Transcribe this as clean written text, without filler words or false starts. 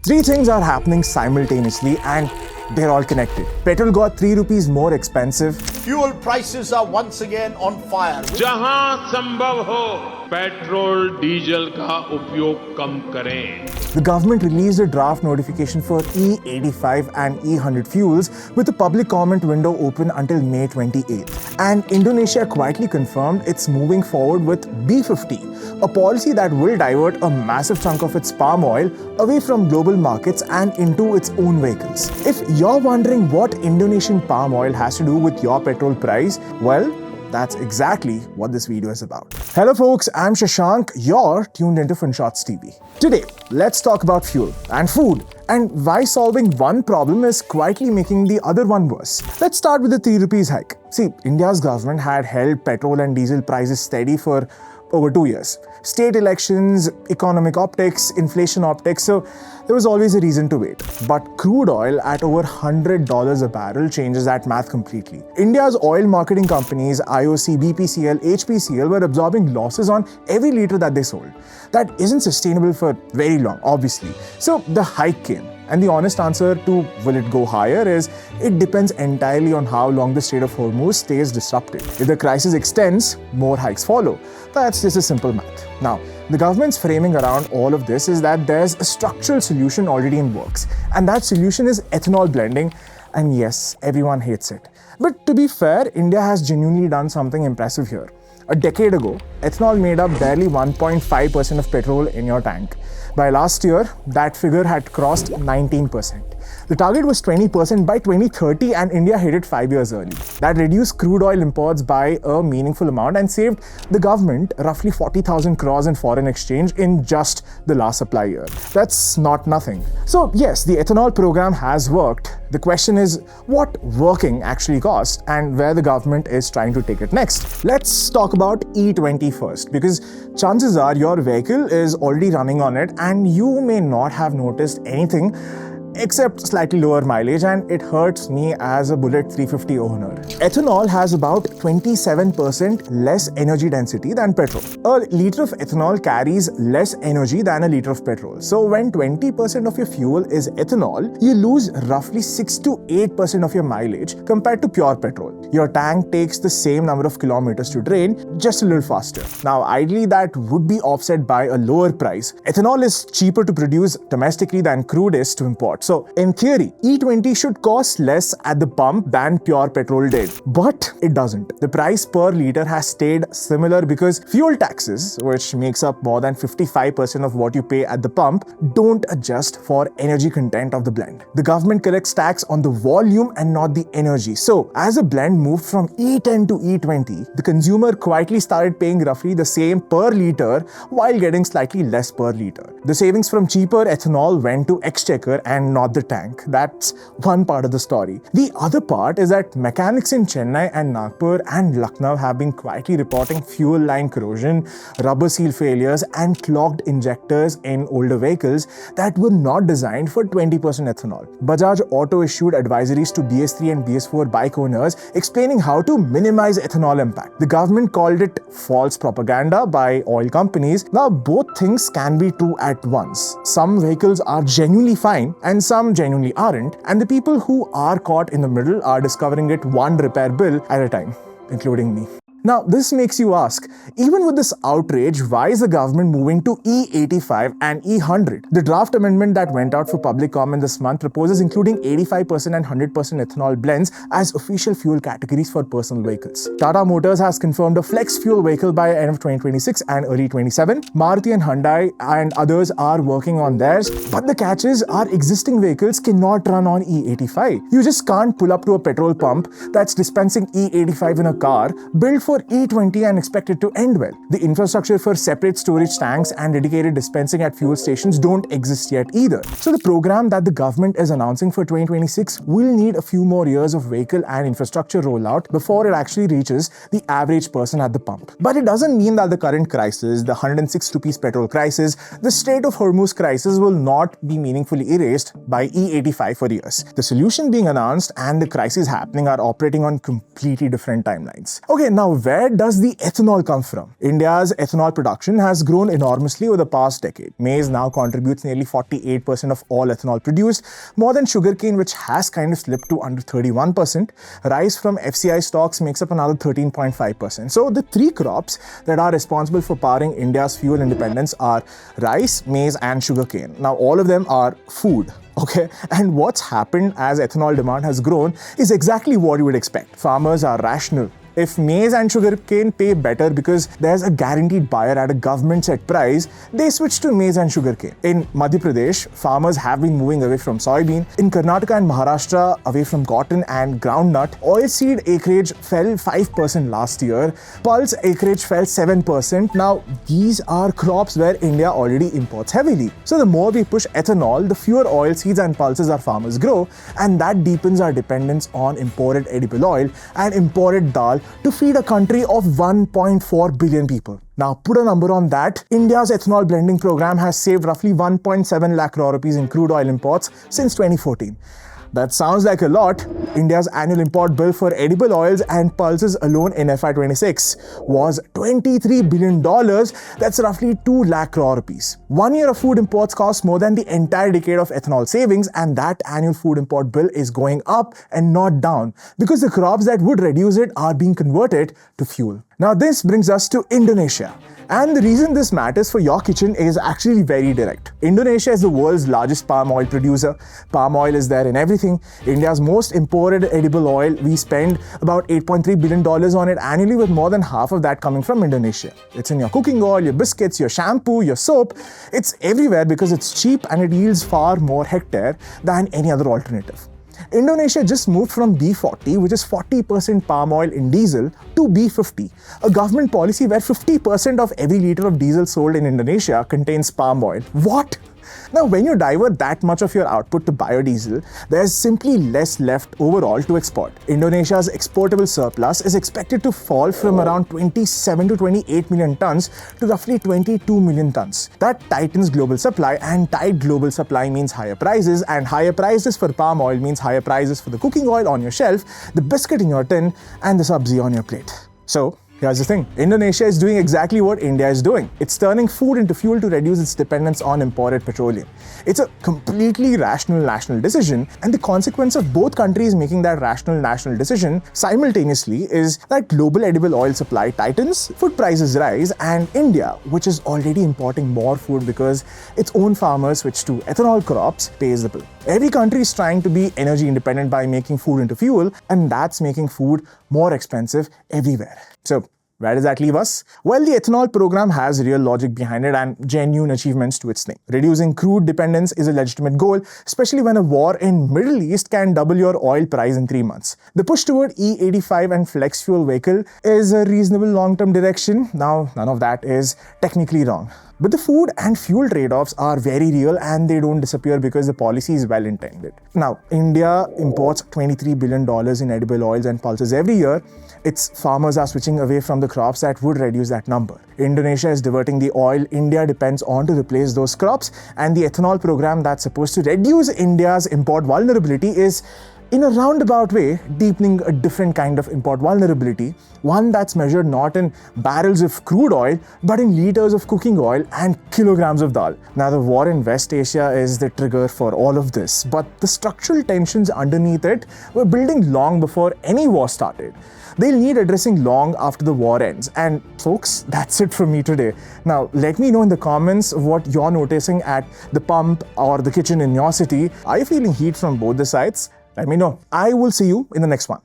Three things are happening simultaneously and they're all connected. Petrol got 3 rupees more expensive. Fuel prices are once again on fire. जहां संभव हो petrol diesel का उपयोग कम करें. The government released a draft notification for E85 and E100 fuels with a public comment window open until May 28th. And Indonesia quietly confirmed it's moving forward with B50, a policy that will divert a massive chunk of its palm oil away from global markets and into its own vehicles. If you're wondering what Indonesian palm oil has to do with your petrol price, well, that's exactly what this video is about. Hello folks, I'm Shashank, you're tuned into Finshots TV. Today, let's talk about fuel and food and why solving one problem is quietly making the other one worse. Let's start with the 3 rupees hike. See, India's government had held petrol and diesel prices steady for over 2 years. State elections, economic optics, inflation optics, so there was always a reason to wait. But crude oil at over $100 a barrel changes that math completely. India's oil marketing companies, IOC, BPCL, HPCL were absorbing losses on every litre that they sold. That isn't sustainable for very long, obviously. So the hike came. And the honest answer to will it go higher is it depends entirely on how long the Strait of Hormuz stays disrupted. If the crisis extends, more hikes follow. That's just a simple math. Now, the government's framing around all of this is that there's a structural solution already in works. And that solution is ethanol blending. And yes, everyone hates it. But to be fair, India has genuinely done something impressive here. A decade ago, ethanol made up barely 1.5% of petrol in your tank. By last year, that figure had crossed 19%. The target was 20% by 2030 and India hit it 5 years early. That reduced crude oil imports by a meaningful amount and saved the government roughly 40,000 crores in foreign exchange in just the last supply year. That's not nothing. So yes, the ethanol program has worked. The question is what working actually costs and where the government is trying to take it next. Let's talk about E20 first, because chances are your vehicle is already running on it and you may not have noticed anything except slightly lower mileage, and it hurts me as a Bullet 350 owner. Ethanol has about 27% less energy density than petrol. A litre of ethanol carries less energy than a litre of petrol. So when 20% of your fuel is ethanol, you lose roughly 6 to 8% of your mileage compared to pure petrol. Your tank takes the same number of kilometers to drain, just a little faster. Now, ideally that would be offset by a lower price. Ethanol is cheaper to produce domestically than crude is to import. So in theory, E20 should cost less at the pump than pure petrol did. But it doesn't. The price per litre has stayed similar because fuel taxes, which makes up more than 55% of what you pay at the pump, don't adjust for energy content of the blend. The government collects tax on the volume and not the energy. So as a blend moved from E10 to E20, the consumer quietly started paying roughly the same per litre while getting slightly less per litre. The savings from cheaper ethanol went to exchequer and not the tank. That's one part of the story. The other part is that mechanics in Chennai and Nagpur and Lucknow have been quietly reporting fuel line corrosion, rubber seal failures and clogged injectors in older vehicles that were not designed for 20% ethanol. Bajaj Auto issued advisories to BS3 and BS4 bike owners explaining how to minimize ethanol impact. The government called it false propaganda by oil companies. Now both things can be true at once. Some vehicles are genuinely fine and some genuinely aren't, and the people who are caught in the middle are discovering it one repair bill at a time, including me. Now, this makes you ask, even with this outrage, why is the government moving to E85 and E100? The draft amendment that went out for public comment this month proposes including 85% and 100% ethanol blends as official fuel categories for personal vehicles. Tata Motors has confirmed a flex fuel vehicle by end of 2026 and early 27. Maruti and Hyundai and others are working on theirs, but the catch is our existing vehicles cannot run on E85. You just can't pull up to a petrol pump that's dispensing E85 in a car, built for E20 and expect it to end well. The infrastructure for separate storage tanks and dedicated dispensing at fuel stations don't exist yet either. So the program that the government is announcing for 2026 will need a few more years of vehicle and infrastructure rollout before it actually reaches the average person at the pump. But it doesn't mean that the current crisis, the 106 rupees petrol crisis, the Strait of Hormuz crisis will not be meaningfully erased by E85 for years. The solution being announced and the crisis happening are operating on completely different timelines. Okay, now where does the ethanol come from? India's ethanol production has grown enormously over the past decade. Maize now contributes nearly 48% of all ethanol produced, more than sugarcane, which has kind of slipped to under 31%. Rice from FCI stocks makes up another 13.5%. So the three crops that are responsible for powering India's fuel independence are rice, maize, and sugarcane. Now, all of them are food. Okay, and what's happened as ethanol demand has grown is exactly what you would expect. Farmers are rational. If maize and sugarcane pay better because there's a guaranteed buyer at a government set price, they switch to maize and sugarcane. In Madhya Pradesh, farmers have been moving away from soybean. In Karnataka and Maharashtra, away from cotton and groundnut. Oilseed acreage fell 5% last year. Pulse acreage fell 7%. Now, these are crops where India already imports heavily. So the more we push ethanol, the fewer oilseeds and pulses our farmers grow, and that deepens our dependence on imported edible oil and imported dal to feed a country of 1.4 billion people. Now, put a number on that. India's ethanol blending program has saved roughly 1.7 lakh crore rupees in crude oil imports since 2014. That sounds like a lot. India's annual import bill for edible oils and pulses alone in FY26 was $23 billion. That's roughly 2 lakh crore rupees. 1 year of food imports costs more than the entire decade of ethanol savings, and that annual food import bill is going up and not down because the crops that would reduce it are being converted to fuel. Now, this brings us to Indonesia. And the reason this matters for your kitchen is actually very direct. Indonesia is the world's largest palm oil producer. Palm oil is there in everything. India's most imported edible oil, we spend about $8.3 billion on it annually, with more than half of that coming from Indonesia. It's in your cooking oil, your biscuits, your shampoo, your soap. It's everywhere because it's cheap and it yields far more hectare than any other alternative. Indonesia just moved from B40, which is 40% palm oil in diesel, to B50, a government policy where 50% of every liter of diesel sold in Indonesia contains palm oil. What? Now, when you divert that much of your output to biodiesel, there's simply less left overall to export. Indonesia's exportable surplus is expected to fall from around 27 to 28 million tons to roughly 22 million tons. That tightens global supply, and tight global supply means higher prices, and higher prices for palm oil means higher prices for the cooking oil on your shelf, the biscuit in your tin, and the sabzi on your plate. So, here's the thing. Indonesia is doing exactly what India is doing. It's turning food into fuel to reduce its dependence on imported petroleum. It's a completely rational national decision, and the consequence of both countries making that rational national decision simultaneously is that global edible oil supply tightens, food prices rise, and India, which is already importing more food because its own farmers switch to ethanol crops, pays the bill. Every country is trying to be energy independent by making food into fuel, and that's making food more expensive everywhere. So, where does that leave us? Well, the ethanol program has real logic behind it and genuine achievements to its name. Reducing crude dependence is a legitimate goal, especially when a war in Middle East can double your oil price in 3 months. The push toward E85 and flex fuel vehicle is a reasonable long-term direction. Now, none of that is technically wrong. But the food and fuel trade-offs are very real, and they don't disappear because the policy is well intended. Now, India imports $23 billion in edible oils and pulses every year. Its farmers are switching away from the crops that would reduce that number. Indonesia is diverting the oil India depends on to replace those crops, and the ethanol program that's supposed to reduce India's import vulnerability is, in a roundabout way, deepening a different kind of import vulnerability, one that's measured not in barrels of crude oil, but in liters of cooking oil and kilograms of dal. Now, the war in West Asia is the trigger for all of this, but the structural tensions underneath it were building long before any war started. They'll need addressing long after the war ends. And folks, that's it from me today. Now, let me know in the comments what you're noticing at the pump or the kitchen in your city. Are you feeling heat from both the sides? Let me know. I will see you in the next one.